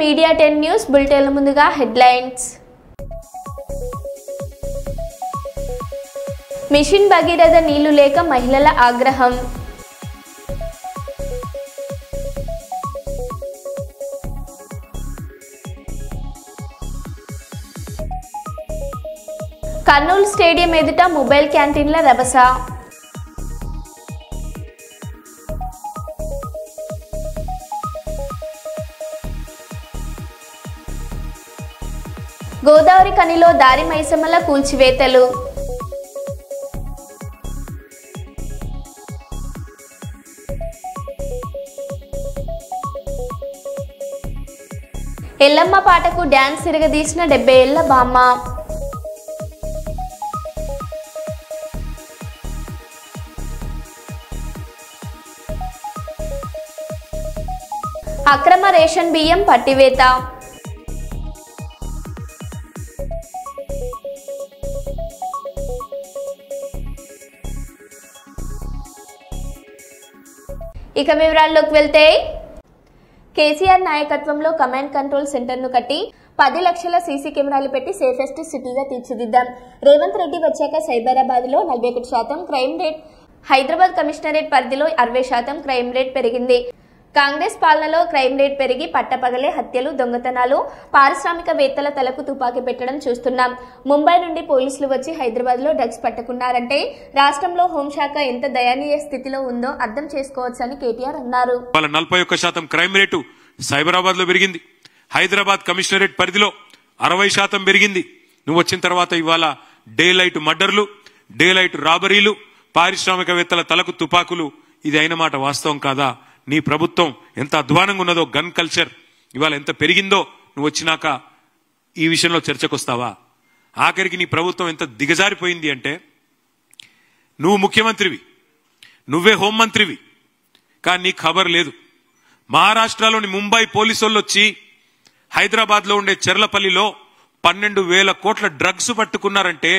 Media 10 news bulletin ముందుగా headlines. Machine Bhagiratha నీళ్లు లేక మహిళల ఆగ్రహం. కర్నూలు స్టేడియం ఎదుట మొబైల్ క్యాంటీన్ల రభస. గోదావరి కనిలో దారి మైసమ్మల కూల్చివేతలు. ఎల్లమ్మ పాటకు డ్యాన్స్ తిరగదీసిన 70 ఏళ్ల బామ్మ. అక్రమ రేషన్ బియ్యం పట్టివేత. ఇక వివరాల్లోకి వెళ్తే కేసీఆర్ నాయకత్వంలో కమాండ్ కంట్రోల్ సెంటర్ను కట్టి 10 లక్షల సీసీ కెమెరాలు పెట్టి సేఫెస్ట్ సిటీగా తీర్చిదిద్దాం. రేవంత్ రెడ్డి వచ్చాక సైబరాబాద్లో 41% క్రైమ్ రేట్, హైదరాబాద్ కమిషనరేట్ పరిధిలో 60% క్రైమ్ రేట్ పెరిగింది. కాంగ్రెస్ పాలనలో క్రైమ్ రేట్ పెరిగి పట్టపగలే హత్యలు, దొంగతనాలు, పారిశ్రామికవేత్తల తలకు తుపాకీ పెట్టడం చూస్తున్నాం. ముంబై నుండి పోలీసులు వచ్చి హైదరాబాద్ లో డ్రగ్స్ పట్టుకున్నారంటే రాష్ట్రంలో హోంశాఖ ఎంత దయనీయ స్థితిలో ఉందో అర్థం చేసుకోవచ్చని కేటీఆర్ అన్నారు. 41% క్రైమ్ రేటు సైబరాబాద్ లో పెరిగింది. హైదరాబాద్ కమిషనరేట్ పరిధిలో 60% పెరిగింది. నువ్వు వచ్చిన తర్వాత ఇవాళ డే లైట్ మర్డర్లు, డే లైట్ రాబరీలు, పారిశ్రామికవేత్తల తలకు తుపాకులు. ఇది అయిన మాట వాస్తవం కాదా? నీ ప్రభుత్వం ఎంత అధ్వానంగా ఉన్నదో, గన్ కల్చర్ ఇవాళ ఎంత పెరిగిందో నువ్వు వచ్చినాక ఈ విషయంలో చర్చకొస్తావా? ఆఖరికి నీ ప్రభుత్వం ఎంత దిగజారిపోయింది అంటే, నువ్వు ముఖ్యమంత్రివి, నువ్వే హోంమంత్రివి, కానీ నీకు ఖబర్ లేదు. మహారాష్ట్రలోని ముంబై పోలీసులు వచ్చి హైదరాబాద్ లో ఉండే చెర్లపల్లిలో 12,000 కోట్ల డ్రగ్స్ పట్టుకున్నారంటే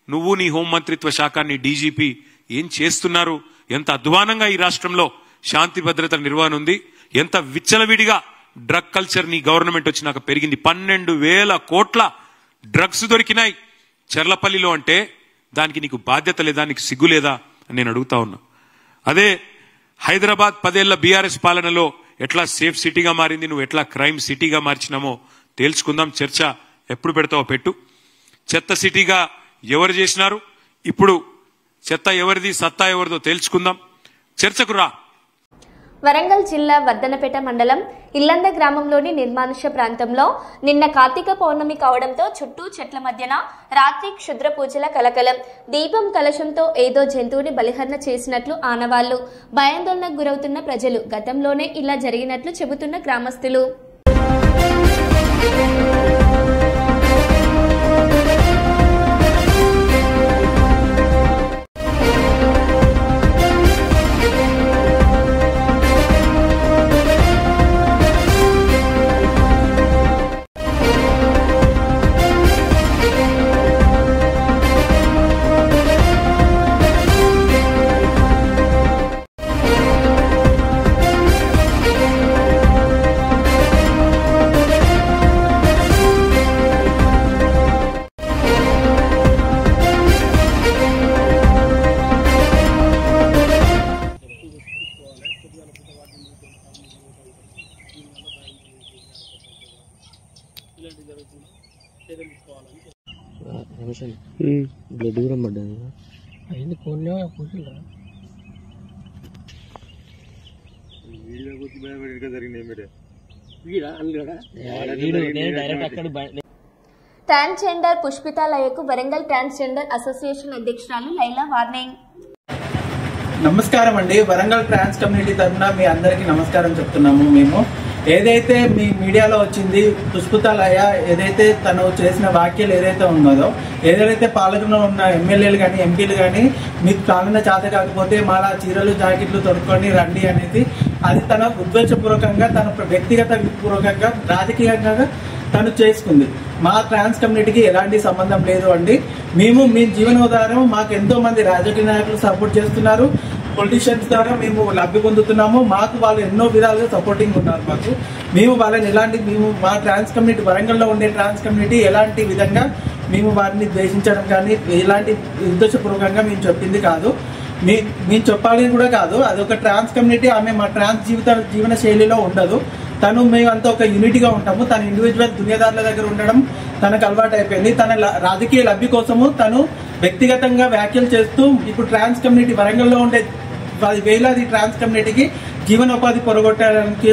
నువ్వు, నీ హోంమంత్రిత్వ శాఖ, నీ డీజీపీ ఏం చేస్తున్నారు? ఎంత అధ్వానంగా ఈ రాష్ట్రంలో శాంతి భద్రత నిర్వహణ ఉంది, ఎంత విచ్చలవిడిగా డ్రగ్ కల్చర్ నీ గవర్నమెంట్ వచ్చినాక పెరిగింది. 12,000 కోట్ల డ్రగ్స్ దొరికినాయి చెర్లపల్లిలో అంటే దానికి నీకు బాధ్యత లేదా, నీకు సిగ్గు లేదా అని నేను అడుగుతా ఉన్నా. అదే హైదరాబాద్ 10 ఏళ్ల బీఆర్ఎస్ పాలనలో ఎట్లా సేఫ్ సిటీగా మారింది, నువ్వు ఎట్లా క్రైమ్ సిటీగా మార్చినామో తేల్చుకుందాం. చర్చ ఎప్పుడు పెడతావో పెట్టు. చెత్త సిటీగా ఎవరు చేసినారు, ఇప్పుడు చెత్త ఎవరిది, సత్తా ఎవరిదో తేల్చుకుందాం. చర్చకు రా. వరంగల్ జిల్లా వర్ధనపేట మండలం ఇల్లంద గ్రామంలోని నిర్మానుష్య ప్రాంతంలో నిన్న కార్తీక పౌర్ణమి కావడంతో చుట్టూ చెట్ల మధ్యన రాత్రి క్షుద్ర పూజల కలకలం. దీపం కలశంతో ఏదో జంతువుని బలిహరణ చేసినట్లు ఆనవాళ్లు. భయాందోళనకు గురవుతున్న ప్రజలు. గతంలోనే ఇలా జరిగినట్లు చెబుతున్న గ్రామస్తులు. బ్లడ్ కూడా పడ్డది అయింది. ఫోన్లో కూర్చుంటా ట్రాన్స్జెండర్ పుష్పితాలయకు వరంగల్ ట్రాన్స్జెండర్ అసోసియేషన్ అధ్యక్షురాలు లైలా వార్నింగ్. నమస్కారం అండి. వరంగల్ ట్రాన్స్ కమ్యూనిటీ తరఫున మీ అందరికీ నమస్కారం చెప్తున్నాము. మేము ఏదైతే మీ మీడియాలో వచ్చింది పుష్పితాలయ, ఏదైతే తను చేసిన వ్యాఖ్యలు ఏదైతే ఉన్నదో, ఏదైతే పాలకులో ఉన్న ఎమ్మెల్యేలు కానీ ఎంపీలు కానీ మీకు కాకుండా చేత కాకపోతే మాలా చీరలు జాకెట్లు తొడుక్కొని రండి అనేది, అది తన ఉద్దేశపూర్వకంగా, తన వ్యక్తిగత పూర్వకంగా, రాజకీయంగా తను చేసుకుంది. మా ట్రాన్స్ కమ్యూనిటీకి ఎలాంటి సంబంధం లేదు అండి. మేము మీ జీవనోధారం, మాకు ఎంతో మంది రాజకీయ నాయకులు సపోర్ట్ చేస్తున్నారు. పొలిటీషియన్స్ ద్వారా మేము లబ్ధి పొందుతున్నాము. మాకు వాళ్ళు ఎన్నో విధాలుగా సపోర్టింగ్ ఉన్నారు. మేము వాళ్ళని మేము మా ట్రాన్స్ కమ్యూనిటీ, వరంగల్లో ఉండే ట్రాన్స్ కమ్యూనిటీ ఎలాంటి విధంగా మేము వారిని ద్వేషించడం కానీ ఎలాంటి ఉద్దేశపూర్వకంగా మేము చెప్పింది కాదు, మేము చెప్పాలని కూడా కాదు. అది ఒక ట్రాన్స్ కమ్యూనిటీ, ఆమె మా ట్రాన్స్ జీవన శైలిలో ఉండదు. తను మేమంతా ఒక యూనిటీగా ఉంటాము. తన ఇండివిజువల్ దునియాదారుల దగ్గర ఉండడం తనకు అలవాటు అయిపోయింది. తన రాజకీయ లబ్ధి కోసము తను వ్యక్తిగతంగా వ్యాఖ్యలు చేస్తూ ఇప్పుడు ట్రాన్స్ కమ్యూనిటీ, వరంగల్లో ఉండే వేలాది ట్రాన్స్ కమ్యూనిటీకి జీవనోపాధి పొరగొట్టడానికి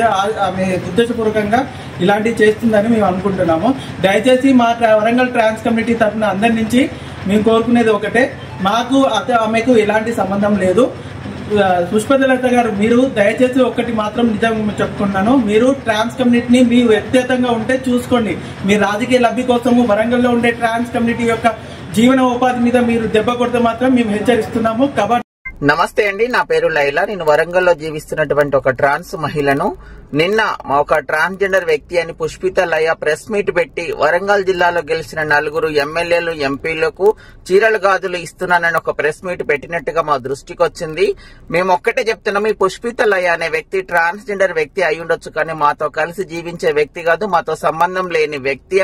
ఆమె ఉద్దేశపూర్వకంగా ఇలాంటివి చేస్తుందని మేము అనుకుంటున్నాము. దయచేసి మా వరంగల్ ట్రాన్స్ కమ్యూనిటీ తరఫున అందరి నుంచి మేము కోరుకునేది ఒకటే, మాకు ఆమెకు ఎలాంటి సంబంధం లేదు. పుష్పలత గారు, మీరు దయచేసి ఒక్కటి మాత్రం నిజం చెప్పుకుంటున్నాను, మీరు ట్రాన్స్ కమ్యూనిటీని మీ వ్యక్తిగతంగా ఉంటే చూసుకోండి. మీ రాజకీయ లబ్ధి కోసము వరంగల్లో ఉండే ట్రాన్స్ కమ్యూనిటీ యొక్క జీవన ఉపాధి మీద మీరు దెబ్బ కొడితే మాత్రం మేము హెచ్చరిస్తున్నాము. కాబట్టి నమస్తే అండి, నా పేరు లైలా. నేను వరంగల్లో జీవిస్తున్నటువంటి ఒక ట్రాన్స్ మహిళను. నిన్న ఒక ట్రాన్స్జెండర్ వ్యక్తి అని పుష్పిత లయ ప్రెస్ మీట్ పెట్టి వరంగల్ జిల్లాలో గెలిచిన 4 ఎమ్మెల్యేలు, ఎంపీలకు చీరల గాజులు ఇస్తున్నానని ఒక ప్రెస్ మీట్ పెట్టినట్టుగా మా దృష్టికి వచ్చింది. మేము ఒక్కటే చెప్తున్నాం, ఈ పుష్పిత లయ అనే వ్యక్తి ట్రాన్స్జెండర్ వ్యక్తి అయి ఉండొచ్చు, కానీ మాతో కలిసి జీవించే వ్యక్తి కాదు, మాతో సంబంధం లేని వ్యక్తి.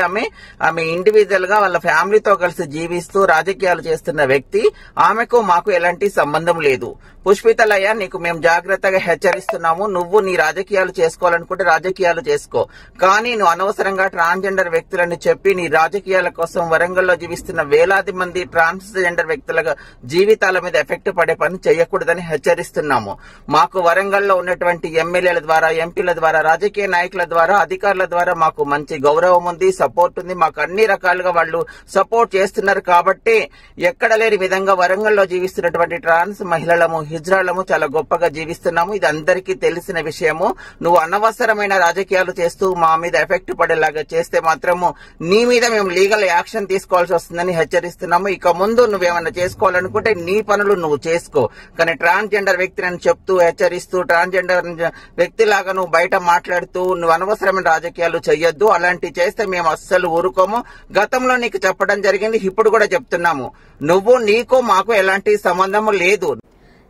ఆమె ఇండివిజువల్ గా వాళ్ళ ఫ్యామిలీతో కలిసి జీవిస్తూ రాజకీయాలు చేస్తున్న వ్యక్తి. ఆమెకు మాకు ఎలాంటి సంబంధం లేదు. పుష్పిత లయ, నీకు మేము జాగ్రత్తగా హెచ్చరిస్తున్నాము. నువ్వు నీ రాజకీయాలు చేసుకోవాలనుకుంటే రాజకీయాలు చేసుకో, కానీ నువ్వు అనవసరంగా ట్రాన్స్జెండర్ వ్యక్తులని చెప్పి నీ రాజకీయాల కోసం వరంగల్లో జీవిస్తున్న వేలాది మంది ట్రాన్స్జెండర్ వ్యక్తుల జీవితాల మీద ఎఫెక్ట్ పడే పని చేయకూడదని హెచ్చరిస్తున్నాము. మాకు వరంగల్లో ఉన్నటువంటి ఎమ్మెల్యేల ద్వారా, ఎంపీల ద్వారా, రాజకీయ నాయకుల ద్వారా, అధికారుల ద్వారా మాకు మంచి గౌరవం ఉంది, సపోర్ట్ ఉంది. మాకు అన్ని రకాలుగా వాళ్ళు సపోర్ట్ చేస్తున్నారు. కాబట్టి ఎక్కడ లేని విధంగా వరంగల్లో జీవిస్తున్నటువంటి ట్రాన్స్ మహిళలము, హిజ్రాలము చాలా గొప్పగా జీవిస్తున్నాము. ఇది అందరికీ తెలిసిన విషయము. నువ్వు అనవసరమైన రాజకీయాలు చేస్తూ మా మీద ఎఫెక్ట్ పడేలాగా చేస్తే మాత్రము నీ మీద మేము లీగల్ యాక్షన్ తీసుకోవాల్సి వస్తుందని హెచ్చరిస్తున్నాము. ఇక ముందు నువ్వేమన్నా చేసుకోవాలనుకుంటే నీ పనులు నువ్వు చేసుకో, కానీ ట్రాన్స్జెండర్ వ్యక్తిని చెప్తూ, హెచ్చరిస్తూ, ట్రాన్స్జెండర్ వ్యక్తిలాగా నువ్వు బయట మాట్లాడుతూ నువ్వు అనవసరమైన రాజకీయాలు చెయ్యొద్దు. అలాంటివి చేస్తే మేము అస్సలు ఊరుకోము. గతంలో నీకు చెప్పడం జరిగింది, ఇప్పుడు కూడా చెప్తున్నాము, నీకు మాకు ఎలాంటి సంబంధము లేదు.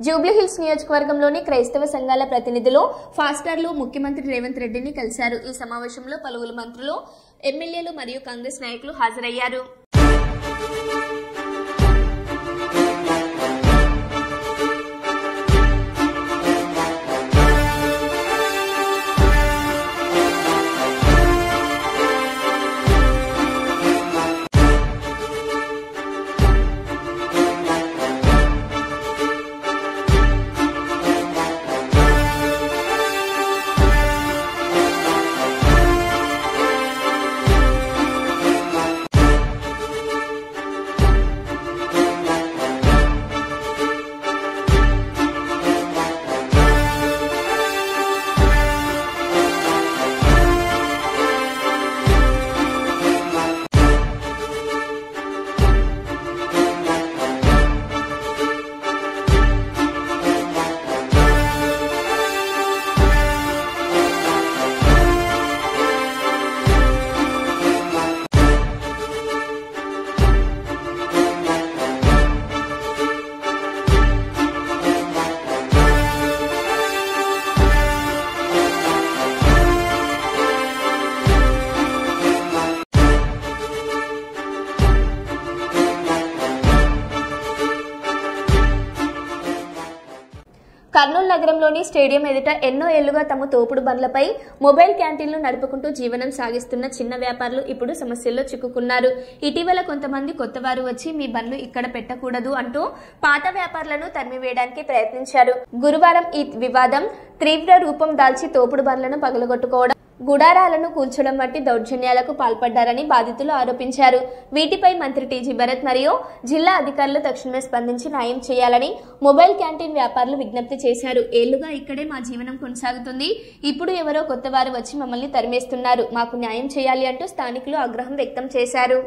జూబ్లీహిల్స్ నియోజకవర్గంలోని క్రైస్తవ సంఘాల ప్రతినిధులు, ఫాస్టర్లు ముఖ్యమంత్రి రేవంత్ రెడ్డిని కలిశారు. ఈ సమావేశంలో పలువురు మంత్రులు, ఎమ్మెల్యేలు మరియు కాంగ్రెస్ నాయకులు హాజరయ్యారు. కర్నూలు నగరంలోని స్టేడియం ఎదుట ఎన్నో ఏళ్లుగా తమ తోపుడు బండ్లపై మొబైల్ క్యాంటీన్లు నడుపుకుంటూ జీవనం సాగిస్తున్న చిన్న వ్యాపారులు ఇప్పుడు సమస్యల్లో చిక్కుకున్నారు. ఇటీవల కొంతమంది కొత్తవారు వచ్చి మీ బండ్లు ఇక్కడ పెట్టకూడదు అంటూ పాత వ్యాపారులను తరిమివేయడానికి ప్రయత్నించారు. గురువారం ఈ వివాదం తీవ్ర రూపం దాల్చి తోపుడు బండ్లను పగలగొట్టుకోవడం, గుడారాలను కూల్చడం వంటి దౌర్జన్యాలకు పాల్పడ్డారని బాధితులు ఆరోపించారు. వీటిపై మంత్రి టీజీ భరత్ మరియు జిల్లా అధికారులు తక్షణమే స్పందించి న్యాయం చేయాలని మొబైల్ క్యాంటీన్ వ్యాపారులు విజ్ఞప్తి చేశారు. ఏళ్లుగా ఇక్కడే మా జీవనం కొనసాగుతుంది. ఇప్పుడు ఎవరో కొత్తవారు వచ్చి మమ్మల్ని తరిమేస్తున్నారు. మాకు న్యాయం చేయాలి అంటూ స్థానికులు ఆగ్రహం వ్యక్తం చేశారు.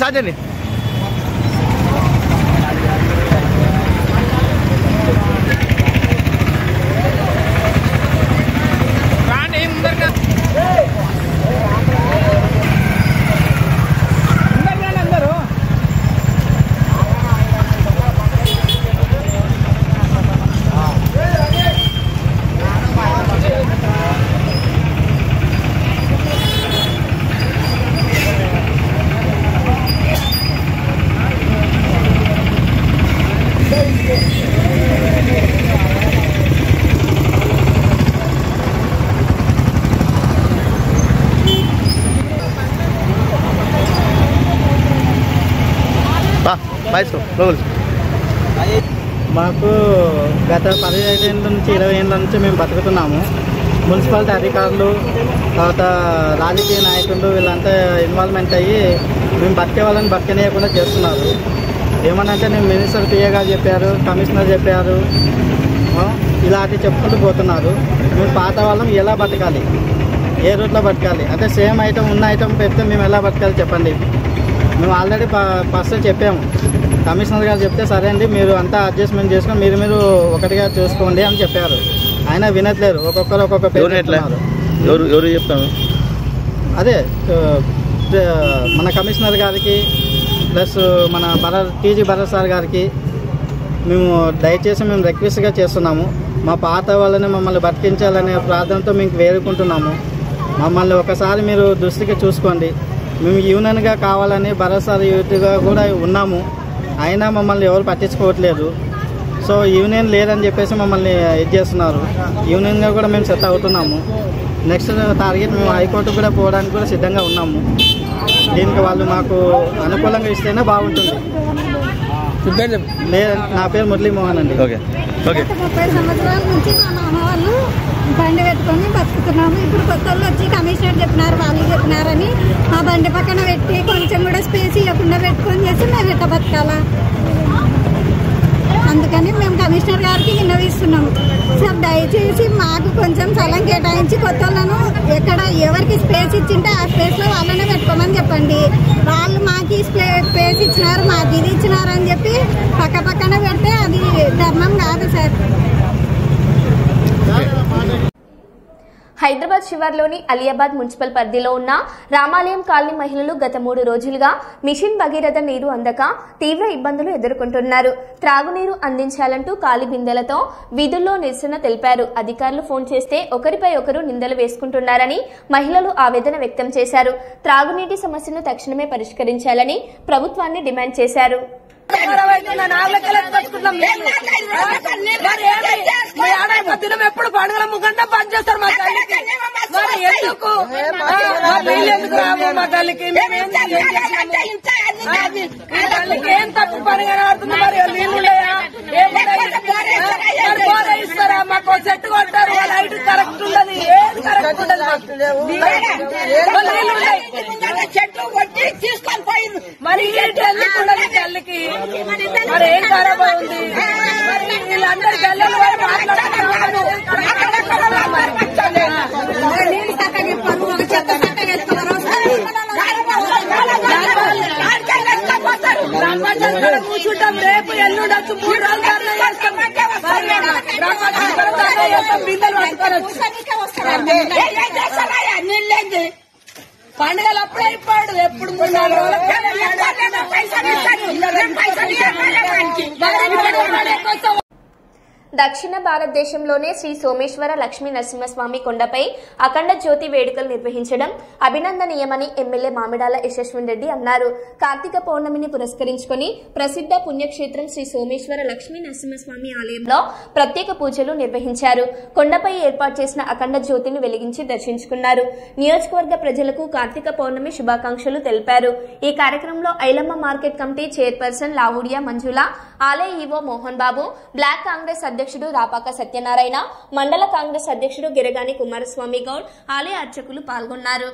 సాధండి మాకు గత 15 ఏళ్ళ నుంచి 20 ఏళ్ళ నుంచి మేము బతుకుతున్నాము. మున్సిపాలిటీ అధికారులు తర్వాత రాజకీయ నాయకులు వీళ్ళంతా ఇన్వాల్వ్మెంట్ అయ్యి మేము బతికే వాళ్ళని బతకనీయకుండా చేస్తున్నారు. ఏమనంటే నేను మినిస్టర్ పిఏ గారు చెప్పారు, కమిషనర్ చెప్పారు, ఇలాంటి చెప్పుకుంటూ పోతున్నారు. మేము పాత వాళ్ళం ఎలా బతకాలి, ఏ రూట్లో బతకాలి అంటే సేమ్ ఐటమ్ ఉన్న ఐటమ్ పెడితే మేము ఎలా బతకాలి చెప్పండి. మేము ఆల్రెడీ ఫస్ట్ చెప్పాము. కమిషనర్ గారు చెప్తే సరే అండి మీరు అంతా అడ్జస్ట్మెంట్ చేసుకొని మీరు ఒకటిగా చూసుకోండి అని చెప్పారు. ఆయన వినట్లేరు, ఒక్కొక్కరు ఒక్కొక్క పేరు చెప్తున్నారు. ఎవరు చెప్తాను అదే మన కమిషనర్ గారికి ప్లస్ మన టీజీ భరత్ సార్ గారికి మేము దయచేసి మేము రిక్వెస్ట్గా చేస్తున్నాము. మా పాత వాళ్ళని మమ్మల్ని బతికించాలనే ప్రార్థనతో మీకు వేడుకుంటున్నాము. మమ్మల్ని ఒకసారి మీరు దృష్టికి చూసుకోండి. మేము యూనియన్గా కావాలని భరత్ సార్ యూత్గా కూడా ఉన్నాము, అయినా మమ్మల్ని ఎవరు పట్టించుకోవట్లేదు. సో యూనియన్ లేదని చెప్పేసి మమ్మల్ని ఇది చేస్తున్నారు. యూనియన్గా కూడా మేము సెట్ అవుతున్నాము. నెక్స్ట్ టార్గెట్ మేము హైకోర్టు కూడా పోవడానికి కూడా సిద్ధంగా ఉన్నాము. దీనికి వాళ్ళు మాకు అనుకూలంగా ఇస్తేనే బాగుంటుంది. నా పేరు మురళీమోహన్ అండి. ఓకే 30 సంవత్సరాల నుంచి మా మామ వాళ్ళు బండి పెట్టుకొని బతుకుతున్నాము. ఇప్పుడు కొత్త వాళ్ళు వచ్చి కమిషనర్ చెప్పినారు, వాళ్ళు చెప్పినారని మా బండి పక్కన పెట్టి కొంచెం కూడా స్పేస్ ఇవ్వకుండా పెట్టుకొని చేసి మేము ఎట్లా బతకాలా? అందుకని మేము కమిషనర్ గారికి విన్నవిస్తున్నాము. సార్ దయచేసి మాకు కొంచెం స్థలం కేటాయించి కొత్త వాళ్ళను ఎక్కడ ఎవరికి స్పేస్ ఇచ్చింటే ఆ స్పేస్లో వాళ్ళనే పెట్టుకోమని చెప్పండి. వాళ్ళు మాకు ఈ స్పేస్ ఇచ్చినారు, మాకు ఇది ఇచ్చినారు అని చెప్పి పక్కన పెడితే అది ధర్మం కాదు సార్. హైదరాబాద్ శివార్లోని అలియాబాద్ మున్సిపల్ పరిధిలో ఉన్న రామాలయం కాలనీ మహిళలు గత 3 రోజులుగా మిషన్ భగీరథ నీరు అందక తీవ్ర ఇబ్బందులు ఎదుర్కొంటున్నారు. త్రాగునీరు అందించాలంటూ ఖాళీ బిందెలతో వీధుల్లో నిరసన తెలిపారు. అధికారులు ఫోన్ చేస్తే ఒకరిపై ఒకరు నిందలు వేసుకుంటున్నారని మహిళలు ఆవేదన వ్యక్తం చేశారు. త్రాగునీటి సమస్యను తక్షణమే పరిష్కరించాలని ప్రభుత్వాన్ని డిమాండ్ చేశారు. ఎప్పుడు పండుగల ముఖంగా బంద్ చేస్తారు మా తల్లికి. మరి ఎందుకు మా తల్లికి తల్లికి ఏం తప్పు పనిగా ఆడుతుంది? మరి నీళ్ళు ఇస్తారా? మాకు చెట్టు కొట్టారు, లైట్ కరెక్ట్ ఉండదు, ఏది కరెక్ట్ ఉండదు. చెట్టు కొట్టి తీసుకొని పోయింది. మరి ఎందుకు ఉండదు తల్లికి? మరి ఏం ఖరాబ్ ఉంది? మరి వీళ్ళందరూ గల్లలు మాట్లాడుతున్నారు. కూర్చుంటాం, రేపు ఎల్లుండొచ్చు, 3 రోజులు చేస్తాం. బిందెలు నీళ్ళేంది? పండుగలు అప్పుడే అయిపోయాడు. ఎప్పుడు 3-4 రోజులు దక్షిణ భారతదేశంలోనే శ్రీ సోమేశ్వర లక్ష్మీ నరసింహస్వామి కొండపై అఖండ జ్యోతి వేడుకలు నిర్వహించడం అభినందనీయమని ఎమ్మెల్యే మామిడాల యశస్విన్ రెడ్డి అన్నారు. కార్తీక పౌర్ణమిని పురస్కరించుకుని ప్రసిద్ధ పుణ్యక్షేత్రం శ్రీ సోమేశ్వర లక్ష్మీ నరసింహస్వామి ఆలయంలో ప్రత్యేక పూజలు నిర్వహించారు. కొండపై ఏర్పాటు చేసిన అఖండ జ్యోతిని వెలిగించి దర్శించుకున్నారు. నియోజకవర్గ ప్రజలకు కార్తీక పౌర్ణమి శుభాకాంక్షలు తెలిపారు. ఈ కార్యక్రమంలో Ailamma market committee chairperson Laavudiya Manjula, ఆలయ ఈవో మోహన్ బాబు, బ్లాక్ కాంగ్రెస్ అధ్యక్షుడు రాపాక సత్యనారాయణ, మండల కాంగ్రెస్ అధ్యక్షుడు గిరగాని కుమారస్వామి గౌడ్, ఆలయ అర్చకులు పాల్గొన్నారు.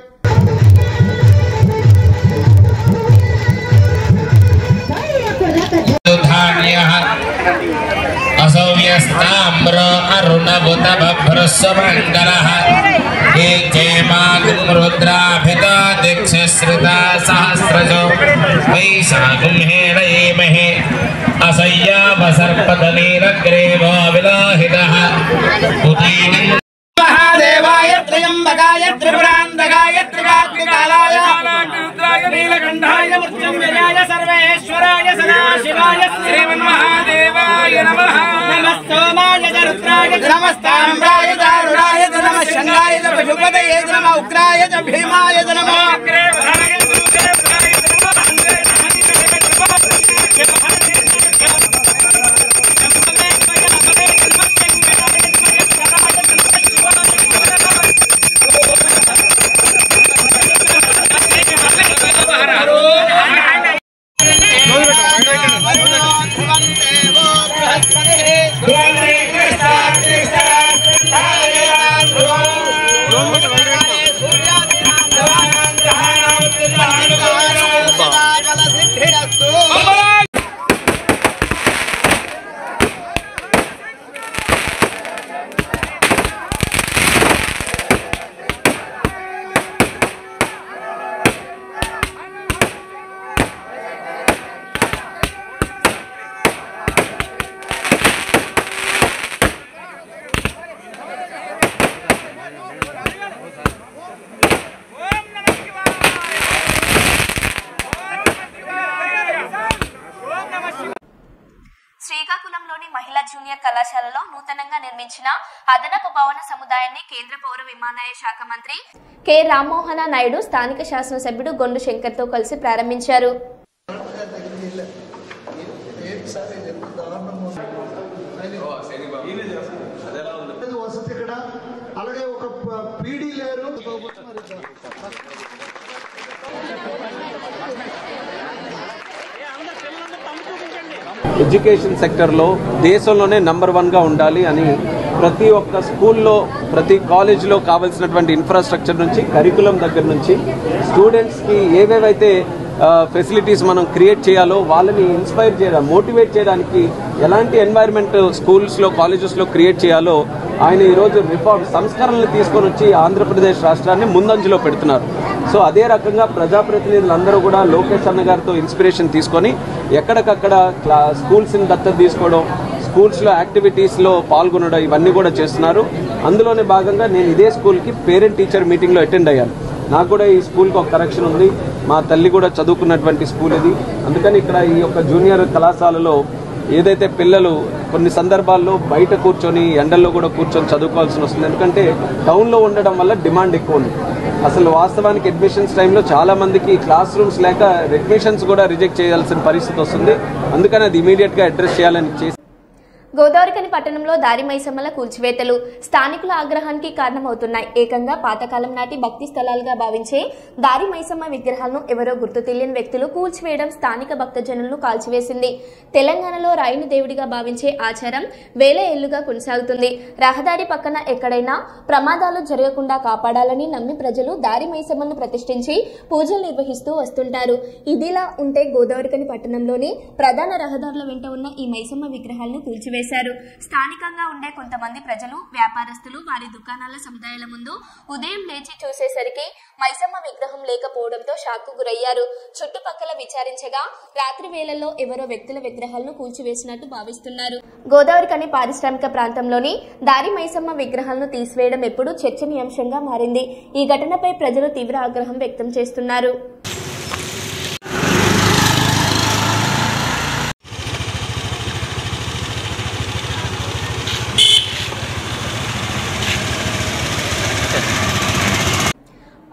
महादेवाय त्र्यंबकाय त्रिपुरांतकाय त्रिकाग्निकालाय नीलकंठाय मृत्युंजयाय सर्वेश्वराय सदाशिवाय श्रीमन्महादेवाय नमः। नमः सोमाय च रुद्राय च नमस्ताम्राय च अरुणाय च नमः शंगाय च पशुपतये च नमः उग्राय च भीमाय च नमः। శ్రీకాకుళంలోని మహిళా జూనియర్ కళాశాలలో నూతనంగా నిర్మించిన అదనపు భవన సముదాయాన్ని కేంద్ర పౌర విమానయాన శాఖ మంత్రి కె రామ్మోహన నాయుడు స్థానిక శాసనసభ్యుడు గొండు శంకర్తో కలిసి ప్రారంభించారు. ఎడ్యుకేషన్ సెక్టర్లో దేశంలోనే నంబర్ 1గా ఉండాలి అని ప్రతి ఒక్క స్కూల్లో ప్రతి కాలేజీలో కావాల్సినటువంటి ఇన్ఫ్రాస్ట్రక్చర్ నుంచి కరికులం దగ్గర నుంచి స్టూడెంట్స్కి ఏవేవైతే ఫెసిలిటీస్ మనం క్రియేట్ చేయాలో వాళ్ళని ఇన్స్పైర్ చేయడం మోటివేట్ చేయడానికి ఎలాంటి ఎన్వైర్న్మెంట్ స్కూల్స్లో కాలేజెస్లో క్రియేట్ చేయాలో ఆయన ఈరోజు సంస్కరణలు తీసుకొని వచ్చి ఆంధ్రప్రదేశ్ రాష్ట్రాన్ని ముందంజలో పెడుతున్నారు. సో అదే రకంగా ప్రజాప్రతినిధులందరూ కూడా లోకేష్ అన్న గారితో ఇన్స్పిరేషన్ తీసుకొని ఎక్కడికక్కడ స్కూల్స్ని దత్తత తీసుకోవడం, స్కూల్స్లో యాక్టివిటీస్లో పాల్గొనడం ఇవన్నీ కూడా చేస్తున్నారు. అందులోనే భాగంగా నేను ఇదే స్కూల్కి పేరెంట్ టీచర్ మీటింగ్లో అటెండ్ అయ్యాను. నాకు కూడా ఈ స్కూల్కి ఒక కరెక్షన్ ఉంది. మా తల్లి కూడా చదువుకున్నటువంటి స్కూల్ ఇది. అందుకని ఇక్కడ ఈ యొక్క జూనియర్ కళాశాలలో ఏదైతే పిల్లలు కొన్ని సందర్భాల్లో బయట కూర్చొని ఎండల్లో కూడా కూర్చొని చదువుకోవాల్సి వస్తుంది. ఎందుకంటే టౌన్లో ఉండడం వల్ల డిమాండ్ ఎక్కువ ఉంది. అసలు వాస్తవానికి అడ్మిషన్స్ టైంలో చాలా మందికి క్లాస్ రూమ్స్ లేక అడ్మిషన్స్ కూడా రిజెక్ట్ చేయాల్సిన పరిస్థితి వస్తుంది. అందుకని అది ఇమీడియట్గా అడ్రస్ చేయాలని చేసి గోదావరిఖని పట్టణంలో దారి మైసమ్మల కూల్చివేతలు స్థానికుల ఆగ్రహానికి కారణమవుతున్నాయి. ఏకంగా పాతకాలం నాటి భక్తి స్థలాలుగా భావించే దారి మైసమ్మ విగ్రహాలను ఎవరో గుర్తు తెలియని వ్యక్తులు కూల్చివేయడం స్థానిక భక్తజనులను కాల్చివేసింది. తెలంగాణలో రాయిని దేవుడిగా భావించే ఆచారం వేల ఏళ్లుగా కొనసాగుతుంది. రహదారి పక్కన ఎక్కడైనా ప్రమాదాలు జరగకుండా కాపాడాలని నమ్మి ప్రజలు దారి మైసమ్మను ప్రతిష్ఠించి పూజలు నిర్వహిస్తూ వస్తుంటారు. ఇదిలా ఉంటే గోదావరిఖని పట్టణంలోని ప్రధాన రహదారుల వెంట ఉన్న ఈ మైసమ్మ విగ్రహాలను కూల్చివేశారు. స్థానికంగా ఉండే కొంతమంది ప్రజలు, వ్యాపారస్తులు వారి దుకాణాల సముదాయాల ముందు ఉదయం లేచి చూసేసరికి మైసమ్మ విగ్రహం లేకపోవడంతో షాక్కు గురయ్యారు. చుట్టుపక్కల విచారించగా రాత్రి వేళల్లో ఎవరో వ్యక్తుల విగ్రహాలను కూల్చివేసినట్టు భావిస్తున్నారు. గోదావరిఖని పారిశ్రామిక ప్రాంతంలోని దారి మైసమ్మ విగ్రహాలను తీసివేయడం ఎప్పుడూ చర్చనీయాంశంగా మారింది. ఈ ఘటనపై ప్రజలు తీవ్ర ఆగ్రహం వ్యక్తం చేస్తున్నారు.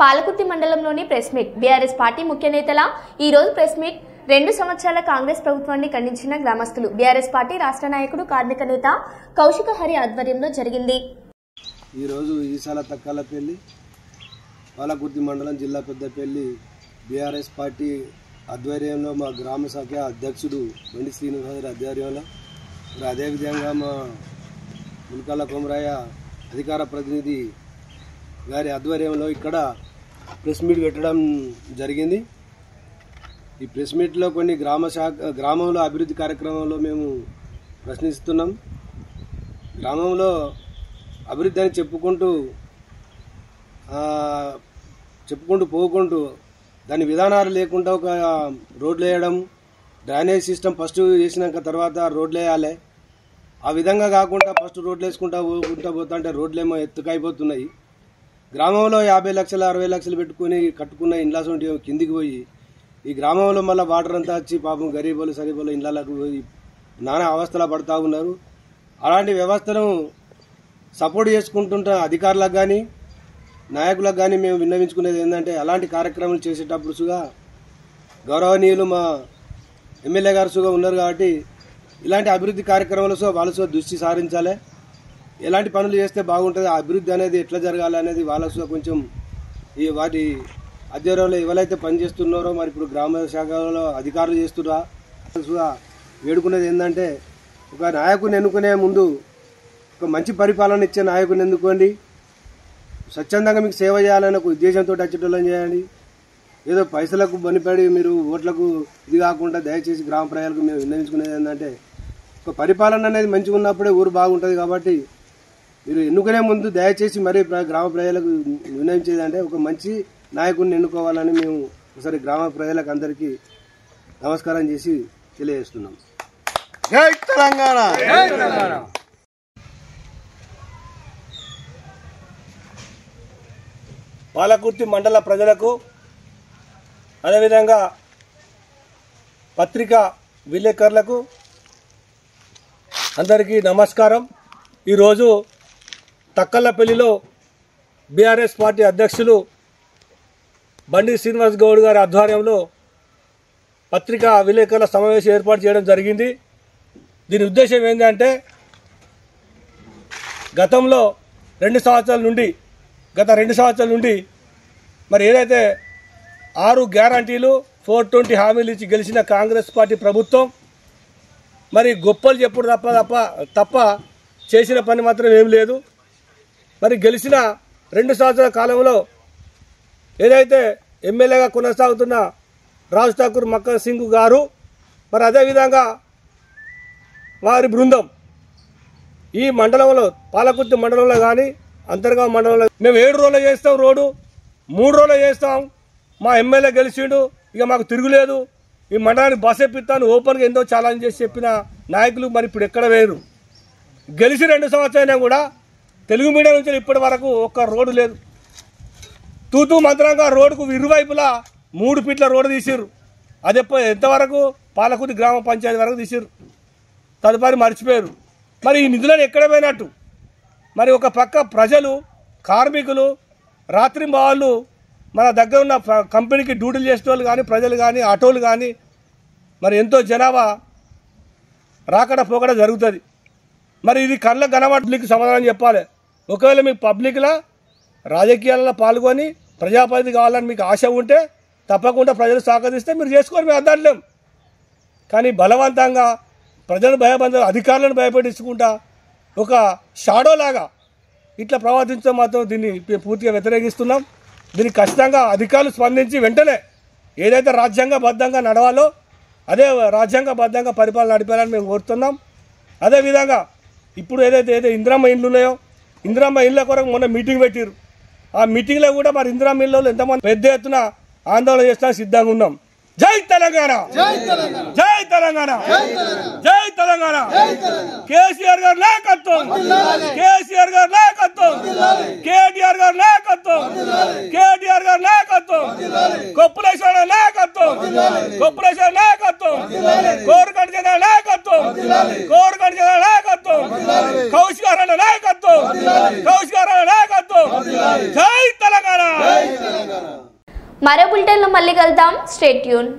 పాలకుర్తి మండలంలోని ప్రెస్ మీట్. బీఆర్ఎస్ పార్టీ ముఖ్య నేతల ఈ రోజు ప్రెస్ మీట్. 2 సంవత్సరాల కాంగ్రెస్ ప్రభుత్వాన్ని ఖండించిన గ్రామస్తులు. బీఆర్ఎస్ పార్టీ రాష్ట్ర నాయకుడు కార్మిక నేత కౌశిక హరి ఆధ్వర్యంలో జరిగింది. ఈ రోజు ఈసాల తక్కలపల్లి పాలకుర్తి మండలం జిల్లా పెద్దపల్లి బీఆర్ఎస్ పార్టీ ఆధ్వర్యంలో మా గ్రామ శాఖ అధ్యక్షుడు బండి శ్రీనివాసరావు ఆధ్వర్యంలో, అదేవిధంగా మా మునకాల కొమరయ్య అధికార ప్రతినిధి గారి ఆధ్వర్యంలో ఇక్కడ ప్రెస్ మీట్ పెట్టడం జరిగింది. ఈ ప్రెస్ మీట్లో కొన్ని గ్రామంలో అభివృద్ధి కార్యక్రమంలో మేము ప్రశ్నిస్తున్నాం. గ్రామంలో అభివృద్ధి అని చెప్పుకుంటూ పోకుంటూ దాని విధానాలు లేకుండా ఒక రోడ్లు వేయడం, డ్రైనేజ్ సిస్టమ్ ఫస్ట్ చేసినాక తర్వాత రోడ్లు వేయాలి. ఆ విధంగా కాకుండా ఫస్ట్ రోడ్లు వేసుకుంటా పోతుంటే రోడ్లేమో ఎత్తుకైపోతున్నాయి. గ్రామంలో 50 లక్షలు 60 లక్షలు పెట్టుకుని కట్టుకున్న ఇండ్లాస్ కిందికి పోయి ఈ గ్రామంలో మళ్ళీ వాటర్ అంతా వచ్చి పాపం గరీబులు సరీబులు ఇండ్లకు పోయి నానా అవస్థలు పడుతూ ఉన్నారు. అలాంటి వ్యవస్థను సపోర్ట్ చేసుకుంటుంటే అధికారులకు కానీ నాయకులకు కానీ మేము విన్నవించుకునేది ఏంటంటే, అలాంటి కార్యక్రమాలు చేసేటప్పుడు సుగా గౌరవనీయులు మా ఎమ్మెల్యే గారు సుగా ఉన్నారు కాబట్టి ఇలాంటి అభివృద్ధి కార్యక్రమాలు వాళ్ళు దృష్టి సారించాలి. ఎలాంటి పనులు చేస్తే బాగుంటుంది, ఆ అభివృద్ధి అనేది ఎట్లా జరగాలి అనేది వాళ్ళ కొంచెం ఈ వాటి ఆధ్వర్యంలో ఎవరైతే పనిచేస్తున్నారో మరి ఇప్పుడు గ్రామ శాఖలో అధికారులు చేస్తున్నారా వేడుకునేది ఏంటంటే, ఒక నాయకుని ఎన్నుకునే ముందు ఒక మంచి పరిపాలన ఇచ్చే నాయకుని ఎన్నుకోండి. స్వచ్ఛందంగా మీకు సేవ చేయాలనే ఒక ఉద్దేశంతో వచ్చేటోళ్ళని చేయండి. ఏదో పైసలకు బనిపడి మీరు ఓట్లకు ఇది కాకుండా దయచేసి గ్రామ ప్రజలకు మేము విన్నవించుకునేది ఏంటంటే, ఒక పరిపాలన అనేది మంచిగా ఉన్నప్పుడే ఊరు బాగుంటుంది. కాబట్టి మీరు ఎన్నుకునే ముందు దయచేసి మరి గ్రామ ప్రజలకు విన్నవించేది అంటే ఒక మంచి నాయకుడిని ఎన్నుకోవాలని మేము ఒకసారి గ్రామ ప్రజలకు అందరికీ నమస్కారం చేసి తెలియజేస్తున్నాం. జై తెలంగాణ. పాలకుర్తి మండల ప్రజలకు, అదేవిధంగా పత్రికా విలేకరులకు అందరికీ నమస్కారం. ఈరోజు తక్కలపల్లిలో బీఆర్ఎస్ పార్టీ అధ్యక్షులు బండి శ్రీనివాస్ గౌడ్ గారి ఆధ్వర్యంలో పత్రికా విలేకరుల సమావేశం ఏర్పాటు చేయడం జరిగింది. దీని ఉద్దేశం ఏంటంటే, గత 2 సంవత్సరాల నుండి మరి ఏదైతే 6 గ్యారంటీలు 420 హామీలు ఇచ్చి గెలిచిన కాంగ్రెస్ పార్టీ ప్రభుత్వం మరి గొప్పలు చెప్పుడు తప్ప చేసిన పని మాత్రం ఏం లేదు. మరి గెలిచిన 2 సంవత్సరాల కాలంలో ఏదైతే ఎమ్మెల్యేగా కొనసాగుతున్న రాజ్ ఠాకూర్ మక్కన్ సింగ్ గారు, మరి అదేవిధంగా వారి బృందం ఈ మండలంలో పాలకుర్తి మండలంలో కానీ అంతర్గాం మండలంలో మేము 7 రోజులు చేస్తాం, రోడ్డు 3 రోజులు చేస్తాం. మా ఎమ్మెల్యే గెలిచిండు, ఇక మాకు తిరుగులేదు, ఈ మండలానికి బస్ ఎప్పిస్తాను ఓపెన్గా ఎంతో ఛాలెంజ్ చేసి చెప్పిన నాయకులు మరి ఇప్పుడు ఎక్కడ వేరు. గెలిచి 2 సంవత్సరాలైనా కూడా తెలుగు మీడియం నుంచి ఇప్పటి వరకు ఒక్క రోడ్డు లేదు. తూతూ మంత్రంగా రోడ్డుకు ఇరువైపులా 3 ఫీట్ల రోడ్డు తీసిర్రు. అది ఎంతవరకు పాలకుర్తి గ్రామ పంచాయతీ వరకు తీసిర్రు, తదుపరి మర్చిపోయారు. మరి ఈ నిధులను ఎక్కడ పోయినట్టు? మరి ఒక పక్క ప్రజలు, కార్మికులు, రాత్రి వాళ్ళు మన దగ్గర ఉన్న కంపెనీకి డ్యూటీలు చేసే వాళ్ళు కానీ ప్రజలు కానీ ఆటోలు కానీ మరి ఎంతో జనాభా రాకడ పోకడ జరుగుతుంది. మరి ఇది కళ్ళ గనవాట్లకి సమాధానం చెప్పాలి. ఒకవేళ మీకు పబ్లిక్లా రాజకీయాలలో పాల్గొని ప్రజాప్రతినిధి కావాలని మీకు ఆశ ఉంటే తప్పకుండా ప్రజలు సహకరిస్తే మీరు చేసుకొని మేము అద్దలేం. కానీ బలవంతంగా ప్రజలను అధికారులను భయపెట్టించుకుంటా ఒక షాడో లాగా ఇట్లా ప్రవర్తించడం మాత్రం దీన్ని పూర్తిగా వ్యతిరేకిస్తున్నాం. దీనికి ఖచ్చితంగా అధికారులు స్పందించి వెంటనే ఏదైతే రాజ్యాంగబద్ధంగా నడవాలో అదే రాజ్యాంగబద్ధంగా పరిపాలన నడిపాలని మేము కోరుతున్నాం. అదేవిధంగా ఇప్పుడు ఏదైతే ఇందిరమ్మ ఇండ్లు ఉన్నాయో, ఇందిరమ్మ ఇండ్ల కొరకు మొన్న మీటింగ్ పెట్టారు. ఆ మీటింగ్లో కూడా మరి ఇందిరమ్మ ఇళ్ళలో ఎంతమంది పెద్ద ఎత్తున ఆందోళన చేస్తా సిద్ధంగా ఉన్నాం. జై తెలంగాణ, జై తెలంగాణ, జై తెలంగాణ. కేసీఆర్ గారి నాయకత్వం, కేసీఆర్ గారి నాయకత్వం, కేటీఆర్ గారి నాయకత్వం, కేటీఆర్ గారి నాయకత్వం, కొప్పులేశ్వర నాయకత్వం, కొప్పులేశ్వర నాయకత్వం, కోరుకంటి జన నాయకత్వం, కోరుకంటి జన నాయకత్వం, కౌశిక నాయకత్వం, కౌశిక నాయకత్వం. జై తెలంగాణ. బులెటిన్లో మళ్ళీ కలుద్దాం. Stay tune.